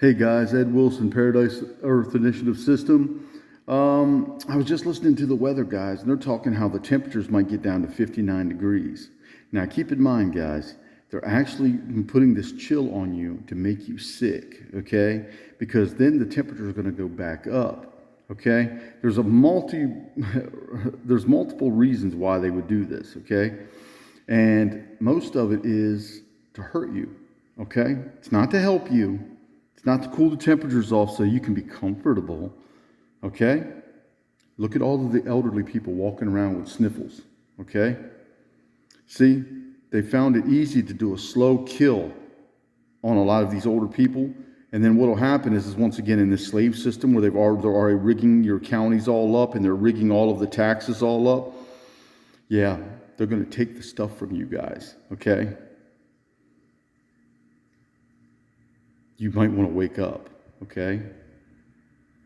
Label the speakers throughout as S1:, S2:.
S1: Hey guys, Ed Wilson, Paradise Earth Initiative System. I was just listening to the weather guys, and they're talking how the temperatures might get down to 59 degrees. Now keep in mind, guys, they're actually putting this chill on you to make you sick, okay? Because then the temperature is going to go back up, okay? There's multiple reasons why they would do this, okay? And most of it is to hurt you, okay? It's not to help you. It's not to cool the temperatures off so you can be comfortable, okay? Look at all of the elderly people walking around with sniffles, okay? See, they found it easy to do a slow kill on a lot of these older people. And then what will happen is once again in this slave system where they're already rigging your counties all up and they're rigging all of the taxes all up, yeah, they're going to take the stuff from you guys, okay? You might want to wake up, okay?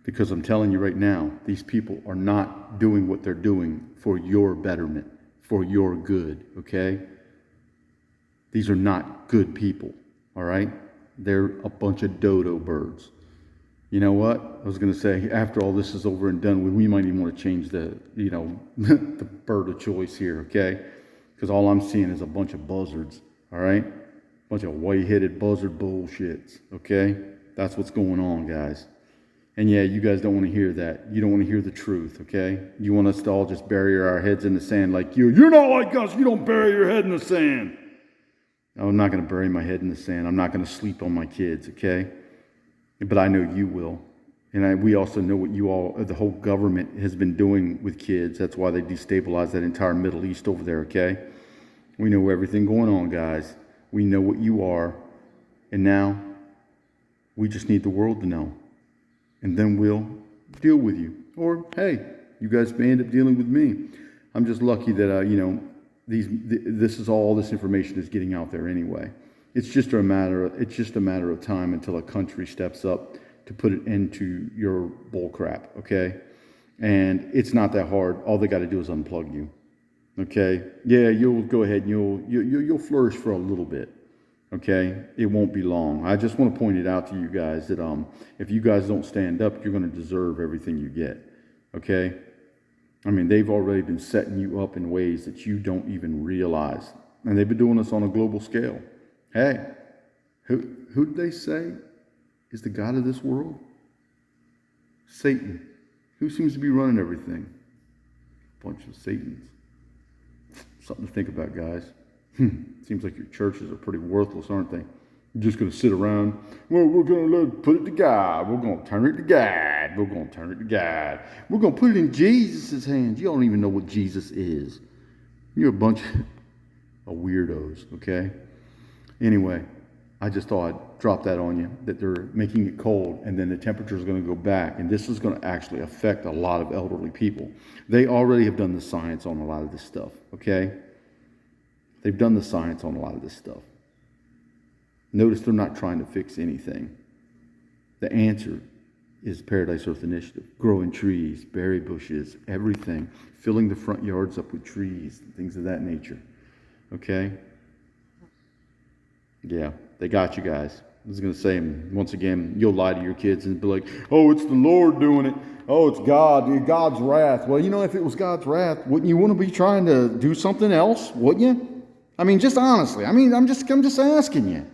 S1: Because I'm telling you right now, these people are not doing what they're doing for your betterment, for your good, okay? These are not good people, all right? They're a bunch of dodo birds. You know what? I was going to say, after all this is over and done, we might even want to change the, the bird of choice here, okay? Because all I'm seeing is a bunch of buzzards, all right? Bunch of white-headed buzzard bullshits, okay? That's what's going on, guys. And yeah, you guys don't want to hear that. You don't want to hear the truth, okay? You want us to all just bury our heads in the sand like you. You're not like us. You don't bury your head in the sand. I'm not going to bury my head in the sand. I'm not going to sleep on my kids, okay? But I know you will. And we also know what the whole government has been doing with kids. That's why they destabilized that entire Middle East over there, okay? We know everything going on, guys. We know what you are, and now we just need the world to know. And then we'll deal with you. Or, hey, you guys may end up dealing with me. I'm just lucky that, this information is getting out there anyway. It's just a matter of time until a country steps up to put it into your bull crap, okay? And it's not that hard. All they got to do is unplug you. Okay, yeah, you'll go ahead and you'll flourish for a little bit. Okay, it won't be long. I just want to point it out to you guys that if you guys don't stand up, you're going to deserve everything you get. Okay, I mean they've already been setting you up in ways that you don't even realize, and they've been doing this on a global scale. Hey, who did they say is the god of this world? Satan. Who seems to be running everything? A bunch of Satans. Something to think about, guys. Seems like your churches are pretty worthless, aren't they? You're just going to sit around. Well, we're going to put it to God. We're going to turn it to God. We're going to turn it to God. We're going to put it in Jesus' hands. You don't even know what Jesus is. You're a bunch of weirdos, okay? Anyway, I just thought I'd drop that on you, that they're making it cold, and then the temperature is going to go back, and this is going to actually affect a lot of elderly people. They already have done the science on a lot of this stuff, okay? They've done the science on a lot of this stuff. Notice they're not trying to fix anything. The answer is Paradise Earth Initiative. Growing trees, berry bushes, everything. Filling the front yards up with trees, things of that nature, okay? Yeah, they got you guys. I was going to say, once again, you'll lie to your kids and be like, oh, it's the Lord doing it. Oh, it's God, God's wrath. Well, if it was God's wrath, wouldn't you want to be trying to do something else? Wouldn't you? I mean, just honestly. I mean, I'm just asking you.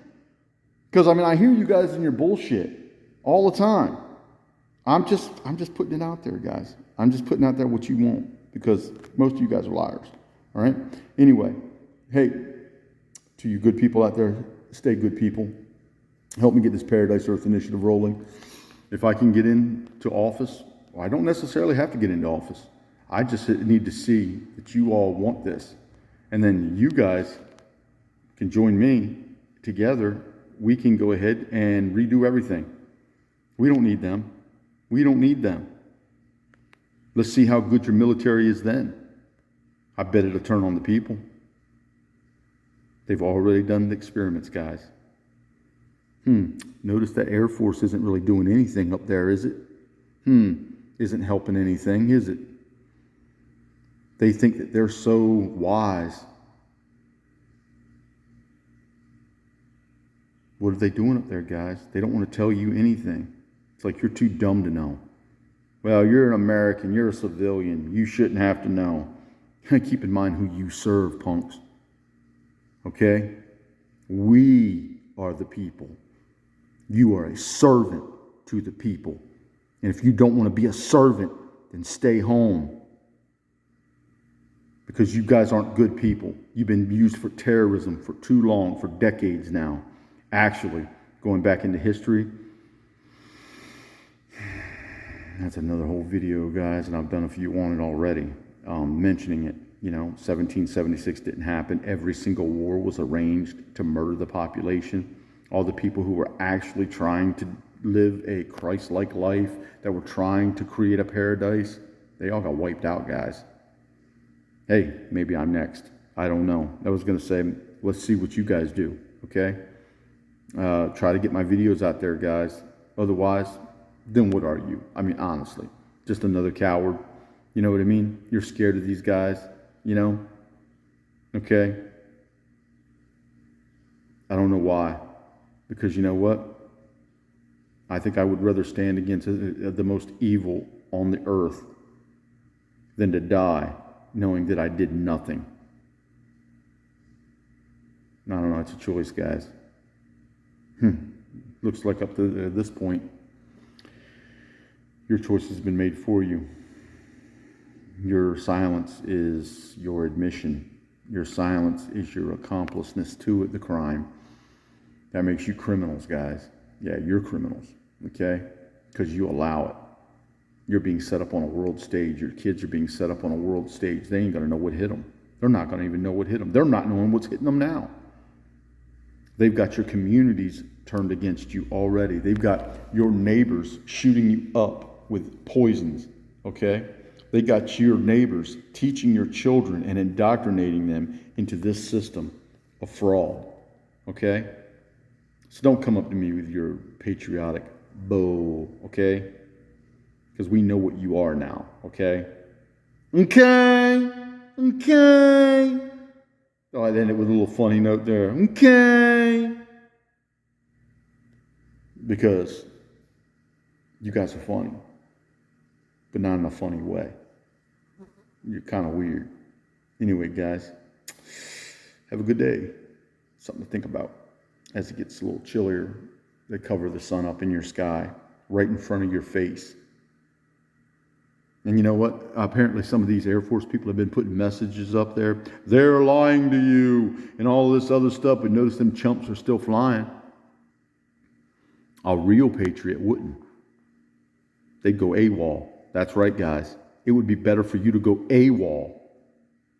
S1: Because, I hear you guys in your bullshit all the time. I'm just putting it out there, guys. I'm just putting out there what you want because most of you guys are liars. All right? Anyway, hey, to you good people out there, stay good people. Help me get this Paradise Earth Initiative rolling. If I can get into office, well, I don't necessarily have to get into office. I just need to see that you all want this. And then you guys can join me together. We can go ahead and redo everything. We don't need them. We don't need them. Let's see how good your military is then. I bet it'll turn on the people. They've already done the experiments, guys. Notice the Air Force isn't really doing anything up there, is it? Isn't helping anything, is it? They think that they're so wise. What are they doing up there, guys? They don't want to tell you anything. It's like you're too dumb to know. Well, you're an American. You're a civilian. You shouldn't have to know. Keep in mind who you serve, punks. Okay? We are the people. You are a servant to the people. And if you don't want to be a servant, then stay home. Because you guys aren't good people. You've been used for terrorism for too long, for decades now. Actually, going back into history, that's another whole video, guys, and I've done a few on it already, mentioning it. 1776 didn't happen. Every single war was arranged to murder the population. All the people who were actually trying to live a Christ-like life, that were trying to create a paradise, they all got wiped out, guys. Hey, maybe I'm next. I don't know. I was going to say, let's see what you guys do, okay? Try to get my videos out there, guys. Otherwise, then what are you? I mean, honestly, just another coward. You know what I mean? You're scared of these guys, Okay? I don't know why. Because you know what? I think I would rather stand against the most evil on the earth than to die knowing that I did nothing. I don't know. It's a choice, guys. Looks like up to this point, your choice has been made for you. Your silence is your admission. Your silence is your accompliceness to the crime. That makes you criminals, guys. Yeah, you're criminals, okay? Because you allow it. You're being set up on a world stage. Your kids are being set up on a world stage. They ain't going to know what hit them. They're not going to even know what hit them. They're not knowing what's hitting them now. They've got your communities turned against you already. They've got your neighbors shooting you up with poisons, okay? They got your neighbors teaching your children and indoctrinating them into this system of fraud, okay? So don't come up to me with your patriotic bull, okay? Because we know what you are now, okay? Okay. Oh, I ended with a little funny note there. Okay. Because you guys are funny, but not in a funny way. You're kind of weird. Anyway, guys, have a good day. Something to think about as it gets a little chillier. They cover the sun up in your sky, right in front of your face. And you know what? Apparently some of these Air Force people have been putting messages up there. They're lying to you and all this other stuff. But notice them chumps are still flying. A real patriot wouldn't. They'd go AWOL. That's right, guys. It would be better for you to go AWOL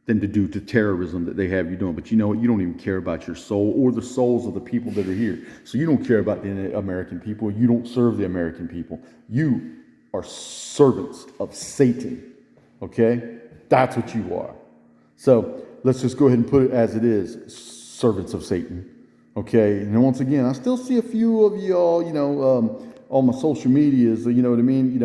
S1: than to do the terrorism that they have you doing. But you know what? You don't even care about your soul or the souls of the people that are here. So you don't care about the American people. You don't serve the American people. You are servants of Satan, okay? That's what you are. So let's just go ahead and put it as it is, servants of Satan, okay? And then once again, I still see a few of y'all, on my social medias, you know what I mean?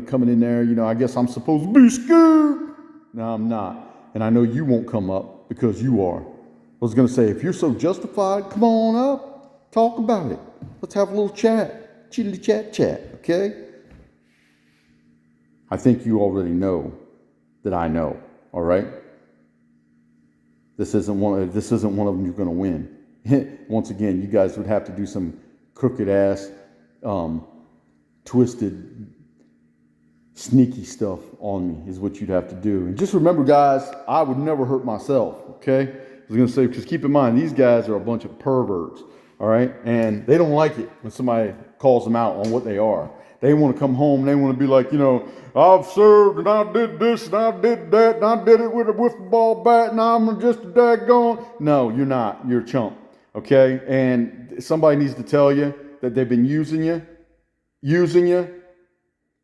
S1: Coming in there, I guess I'm supposed to be scared. No, I'm not. And I know you won't come up because you are. I was going to say, if you're so justified, come on up, talk about it. Let's have a little chat, chitty chat, okay? I think you already know that I know, all right? This isn't one of them you're going to win. Once again, you guys would have to do some crooked ass, twisted, sneaky stuff on me is what you'd have to do. And just remember, guys, I would never hurt myself, okay? I was going to say, because keep in mind, these guys are a bunch of perverts, all right? And they don't like it when somebody calls them out on what they are. They want to come home and they want to be like, I've served and I did this and I did that and I did it with a wiffle ball bat and I'm just a daggone. No, you're not. You're a chump, okay? And somebody needs to tell you that they've been using you,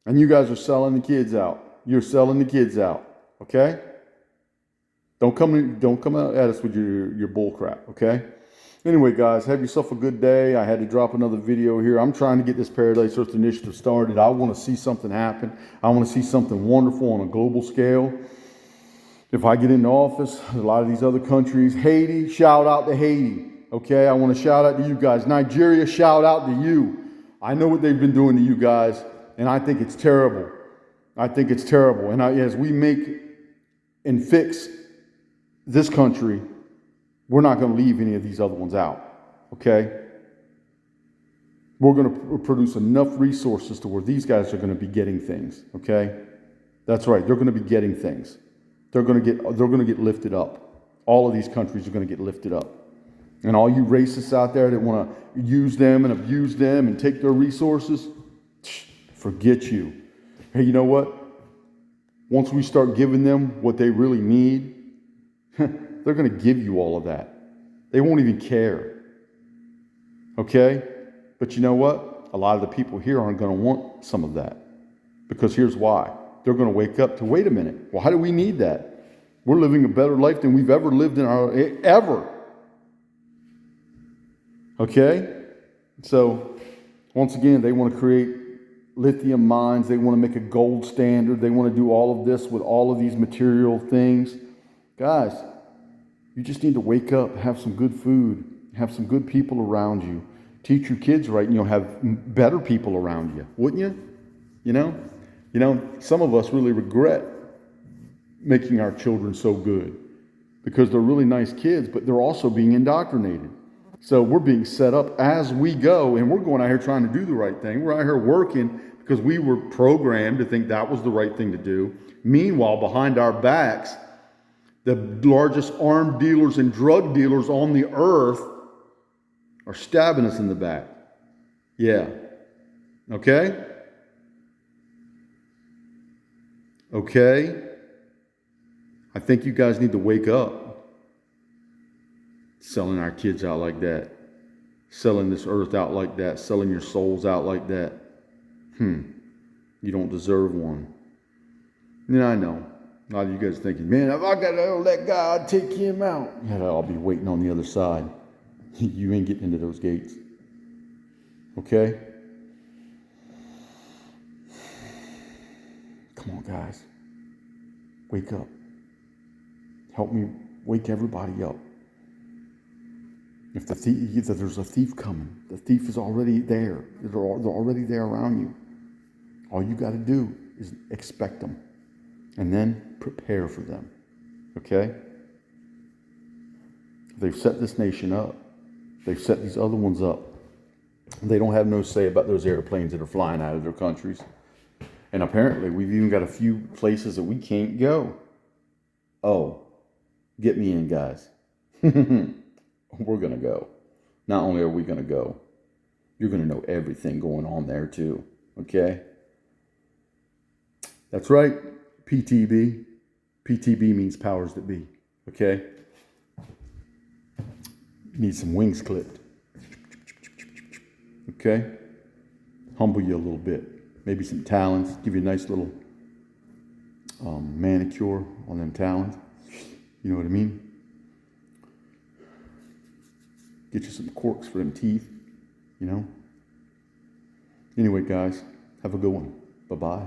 S1: and you guys are selling the kids out. You're selling the kids out, okay? Don't come out at us with your bull crap, okay? Anyway, guys, have yourself a good day. I had to drop another video here. I'm trying to get this Paradise Earth initiative started. I want to see something happen. I want to see something wonderful on a global scale. If I get into office, a lot of these other countries, Haiti, shout out to Haiti. Okay, I want to shout out to you guys. Nigeria, shout out to you. I know what they've been doing to you guys, and I think it's terrible. I think it's terrible. And as we make and fix this country, we're not going to leave any of these other ones out. Okay? We're going to produce enough resources to where these guys are going to be getting things. Okay? That's right. They're going to be getting things. They're going to get lifted up. All of these countries are going to get lifted up. And all you racists out there that want to use them and abuse them and take their resources, forget you. Hey, you know what? Once we start giving them what they really need, they're going to give you all of that. They won't even care. Okay? But you know what? A lot of the people here aren't going to want some of that. Because here's why. They're going to wake up to, wait a minute, why do we need that? We're living a better life than we've ever lived in our, ever. Okay? So, once again, they want to create lithium mines. They want to make a gold standard. They want to do all of this with all of these material things. Guys, you just need to wake up, have some good food, have some good people around you. Teach your kids right, and you'll have better people around you, wouldn't you? You know, some of us really regret making our children so good because they're really nice kids, but they're also being indoctrinated. So we're being set up as we go, and we're going out here trying to do the right thing. We're out here working because we were programmed to think that was the right thing to do. Meanwhile, behind our backs, the largest armed dealers and drug dealers on the earth are stabbing us in the back. Yeah. Okay? Okay? I think you guys need to wake up. Selling our kids out like that. Selling this earth out like that. Selling your souls out like that. You don't deserve one. And I know. A lot of you guys thinking, man, if I got to let God take him out, yeah, I'll be waiting on the other side. You ain't getting into those gates. Okay? Come on, guys. Wake up. Help me wake everybody up. If there's a thief coming, the thief is already there. They're already there around you. All you got to do is expect them and then prepare for them. Okay? They've set this nation up. They've set these other ones up. They don't have no say about those airplanes that are flying out of their countries. And apparently we've even got a few places that we can't go. Oh, get me in, guys. We're going to go. Not only are we going to go, you're going to know everything going on there too. Okay? That's right. PTB. PTB means powers that be. Okay? Need some wings clipped. Okay? Humble you a little bit. Maybe some talons. Give you a nice little manicure on them talons. You know what I mean? Get you some corks for them teeth, you know? Anyway, guys, have a good one. Bye-bye.